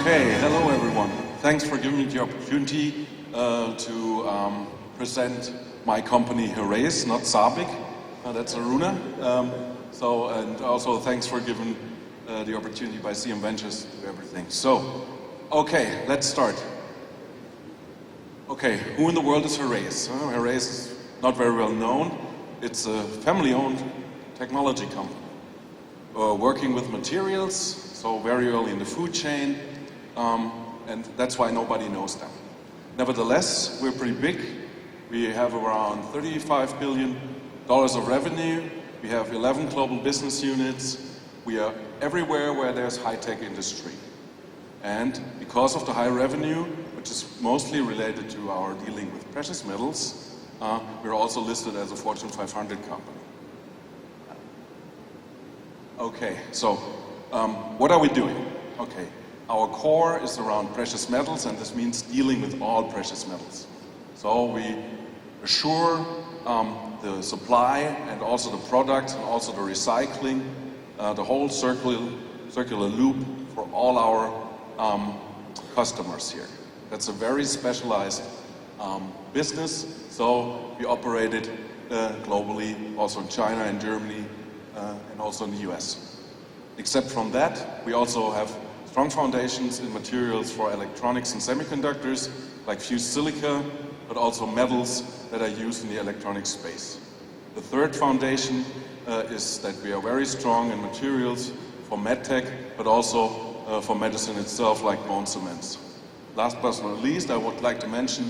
Okay, hello everyone. Thanks for giving me the opportunity to present my company Heraeus, not Sabik. That's Aruna. And also thanks for giving the opportunity by CM Ventures to do everything. So, okay, let's start. Okay, who in the world is Heraeus? Heraeus is not very well known. It's a family-owned technology company working with materials, so very early in the food chain, and that's why nobody knows them. Nevertheless, we're pretty big. We have around $35 billion of revenue. We have 11 global business units. We are everywhere where there's high-tech industry. And because of the high revenue, which is mostly related to our dealing with precious metals, we're also listed as a Fortune 500 company. Okay, so what are we doing? Okay, our core is around precious metals, and this means dealing with all precious metals. So we assure the supply and also the product and also the recycling, the whole circular loop for all our customers here. That's a very specialized business, so we operate it globally, also in China and Germany, and also in the US. Except from that, we also have strong foundations in materials for electronics and semiconductors, like fused silica, but also metals that are used in the electronic space. The third foundation is that we are very strong in materials for medtech, but also for medicine itself, like bone cements. Last but not least, I would like to mention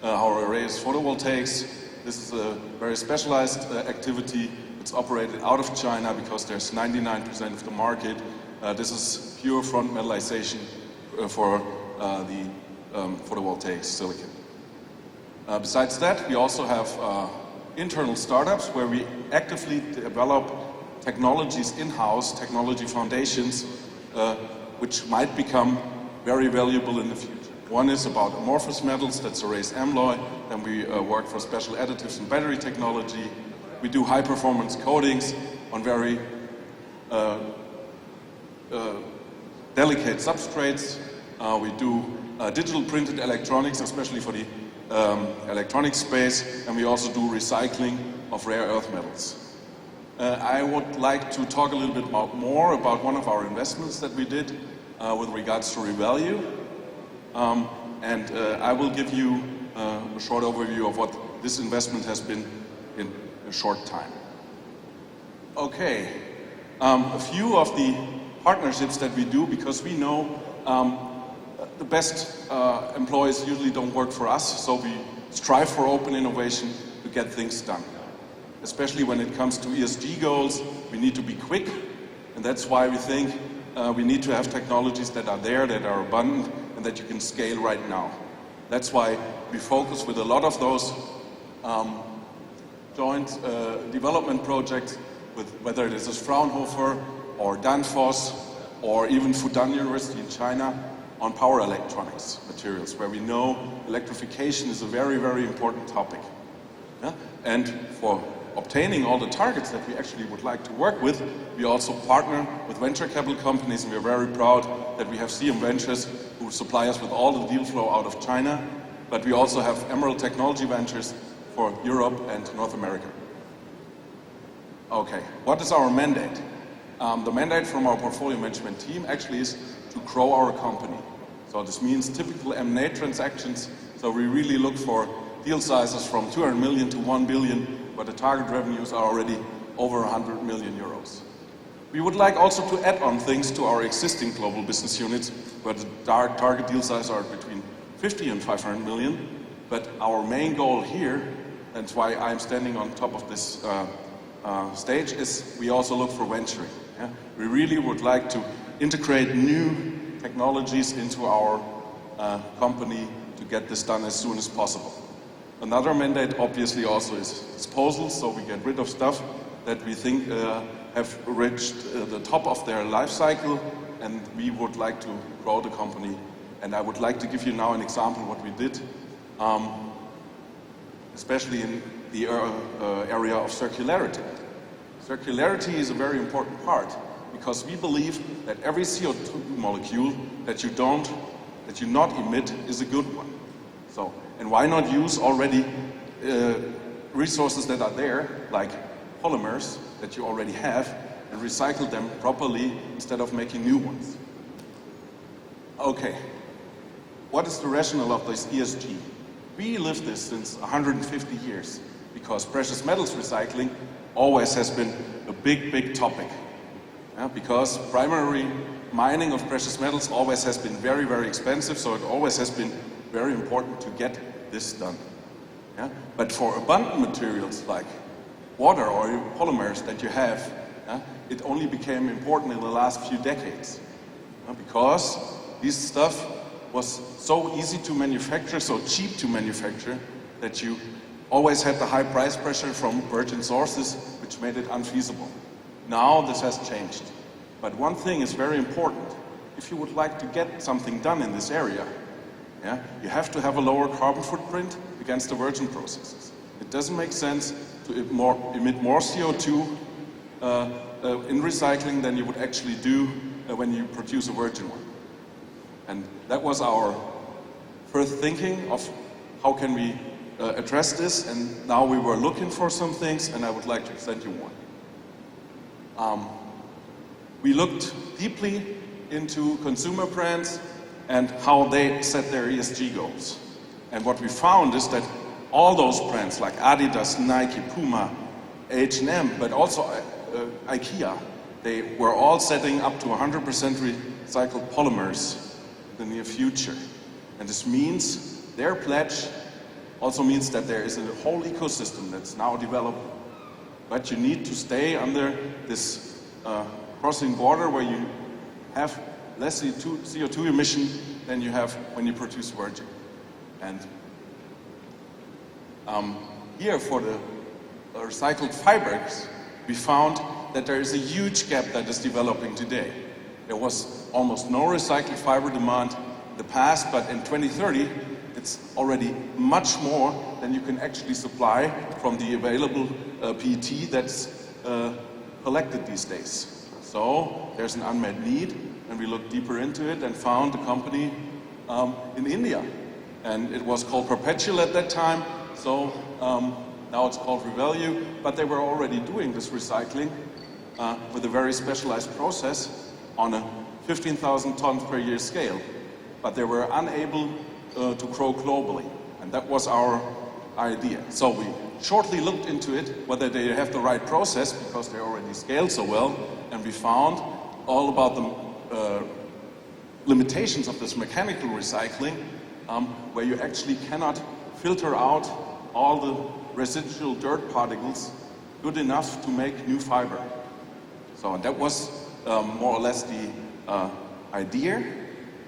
our Heraeus photovoltaics. This is a very specialized activity. It's operated out of China because there's 99% of the market. This is pure front metallization for the photovoltaic silicon. Besides that, we also have internal startups where we actively develop technologies in-house, technology foundations, which might become very valuable in the future. One is about amorphous metals, that's Heraeus Alloy. Then we work for special additives and battery technology. We do high-performance coatings on very delicate substrates. We do digital printed electronics, especially for the electronic space, and we also do recycling of rare earth metals. I would like to talk a little bit more about one of our investments that we did with regards to Revalue, and I will give you a short overview of what this investment has been in a short time. Okay, a few of the partnerships that we do, because we know the best employees usually don't work for us, so we strive for open innovation to get things done. Especially when it comes to ESG goals, we need to be quick, and that's why we think we need to have technologies that are there, that are abundant, and that you can scale right now. That's why we focus with a lot of those joint development projects, with whether it is Fraunhofer or Danfoss or even Fudan University in China, on power electronics materials, where we know electrification is a very, very important topic. Yeah? And for obtaining all the targets that we actually would like to work with, we also partner with venture capital companies, and we're very proud that we have CM Ventures, who supply us with all the deal flow out of China, but we also have Emerald Technology Ventures for Europe and North America. Okay, what is our mandate? The mandate from our portfolio management team actually is to grow our company. So this means typical M&A transactions. So we really look for deal sizes from 200 million to 1 billion, where the target revenues are already over 100 million euros. We would like also to add on things to our existing global business units, where the target deal sizes are between 50 and 500 million. But our main goal here, that's why I'm standing on top of this stage, is we also look for venturing. Yeah? We really would like to integrate new technologies into our company to get this done as soon as possible. Another mandate obviously also is disposals, so we get rid of stuff that we think have reached the top of their life cycle, and we would like to grow the company. And I would like to give you now an example of what we did, especially in the area of circularity. Circularity is a very important part, because we believe that every CO2 molecule that you not emit is a good one. So, and why not use already resources that are there, like polymers that you already have, and recycle them properly instead of making new ones? Okay, what is the rationale of this ESG? We live this since 150 years because precious metals recycling always has been a big topic. Because primary mining of precious metals always has been very expensive, so it always has been very important to get this done. But for abundant materials like water or polymers that you have, it only became important in the last few decades. Because this stuff was so easy to manufacture, so cheap to manufacture, that you always had the high price pressure from virgin sources, which made it unfeasible. Now this has changed. But one thing is very important. If you would like to get something done in this area, you have to have a lower carbon footprint against the virgin processes. It doesn't make sense to emit more CO2 in recycling than you would actually do when you produce a virgin one. And that was our first thinking of how can we address this, and now we were looking for some things, and I would like to present you one. We looked deeply into consumer brands and how they set their ESG goals. And what we found is that all those brands like Adidas, Nike, Puma, H&M, but also IKEA, they were all setting up to 100% recycled polymers in the near future. And this means their pledge also means that there is a whole ecosystem that's now developing. But you need to stay under this crossing border where you have less CO2 emission than you have when you produce virgin. And here for the recycled fibers, we found that there is a huge gap that is developing today. There was almost no recycled fiber demand in the past, but in 2030, it's already much more than you can actually supply from the available PET that's collected these days. So there's an unmet need, and we looked deeper into it and found a company in India. And it was called Perpetual at that time, so now it's called Revalue, but they were already doing this recycling with a very specialized process on a 15,000 tons per year scale. But they were unable to grow globally, and that was our idea. So we shortly looked into it, whether they have the right process, because they already scaled so well, and we found all about the limitations of this mechanical recycling, where you actually cannot filter out all the residual dirt particles good enough to make new fiber. So and that was more or less the idea,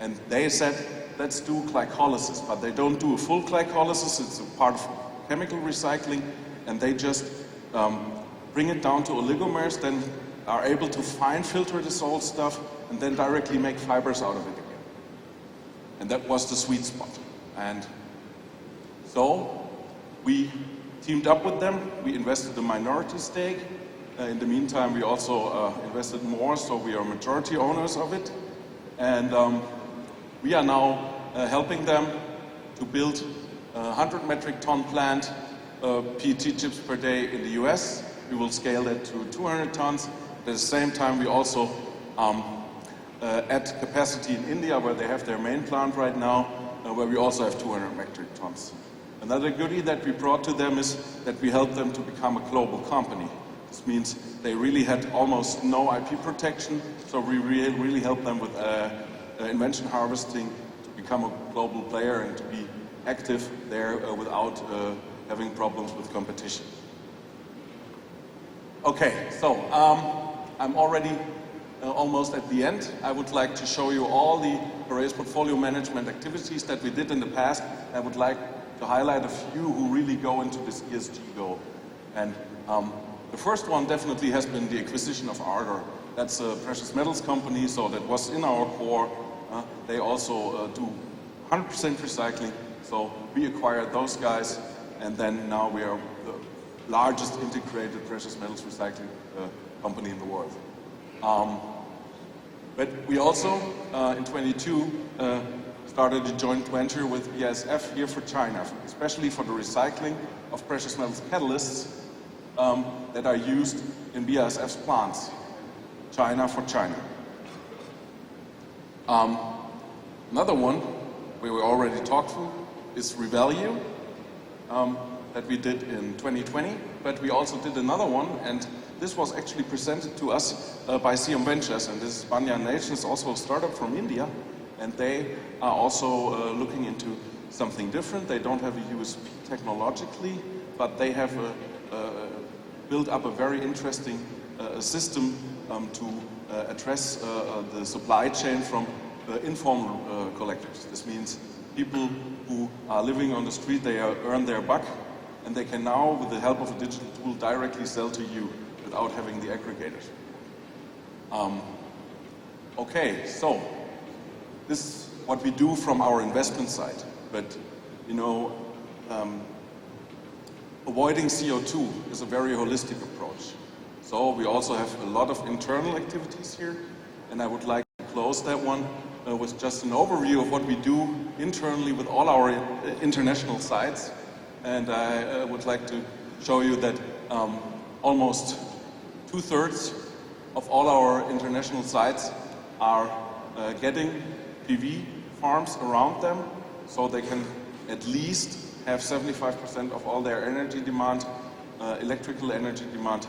and they said, let's do glycolysis, but they don't do a full glycolysis, it's a part of chemical recycling, and they just bring it down to oligomers, then are able to fine filter this old stuff, and then directly make fibers out of it again. And that was the sweet spot. And so we teamed up with them, we invested a minority stake. In the meantime, we also invested more, so we are majority owners of it. And we are now helping them to build a 100 metric ton plant PET chips per day in the US. We will scale that to 200 tons. At the same time, we also add capacity in India, where they have their main plant right now, where we also have 200 metric tons. Another goodie that we brought to them is that we helped them to become a global company. This means they really had almost no IP protection, so we really helped them with invention harvesting to become a global player and to be active there without having problems with competition. Okay, so I'm already almost at the end. I would like to show you all the Heraeus portfolio management activities that we did in the past. I would like to highlight a few who really go into this ESG goal. And the first one definitely has been the acquisition of Ardor. That's a precious metals company, so that was in our core. They also do 100% recycling, so we acquired those guys, and then now we are the largest integrated precious metals recycling company in the world. But we also, in 22, started a joint venture with BASF here for China, especially for the recycling of precious metals catalysts that are used in BASF's plants. China for China. Another one we already talked to is Revalue that we did in 2020, but we also did another one, and this was actually presented to us by CM Ventures, and this is Banyan Nation, is also a startup from India, and they are also looking into something different. They don't have a USP technologically, but they have built up a very interesting system to address the supply chain from informal collectors. This means people who are living on the street, they earn their buck, and they can now, with the help of a digital tool, directly sell to you without having the aggregators. Okay, so this is what we do from our investment side, but you know, avoiding CO2 is a very holistic approach. So we also have a lot of internal activities here, and I would like to close that one with just an overview of what we do internally with all our international sites. And I would like to show you that almost 2/3 of all our international sites are getting PV farms around them, so they can at least have 75% of all their energy demand, electrical energy demand,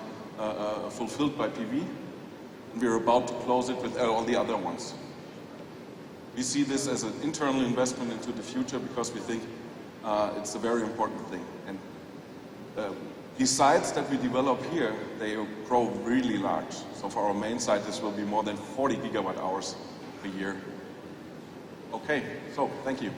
fulfilled by PV. And we're about to close it with all the other ones. We see this as an internal investment into the future because we think it's a very important thing. And these sites that we develop here, they grow really large. So for our main site, this will be more than 40 gigawatt hours per year. Okay, so thank you.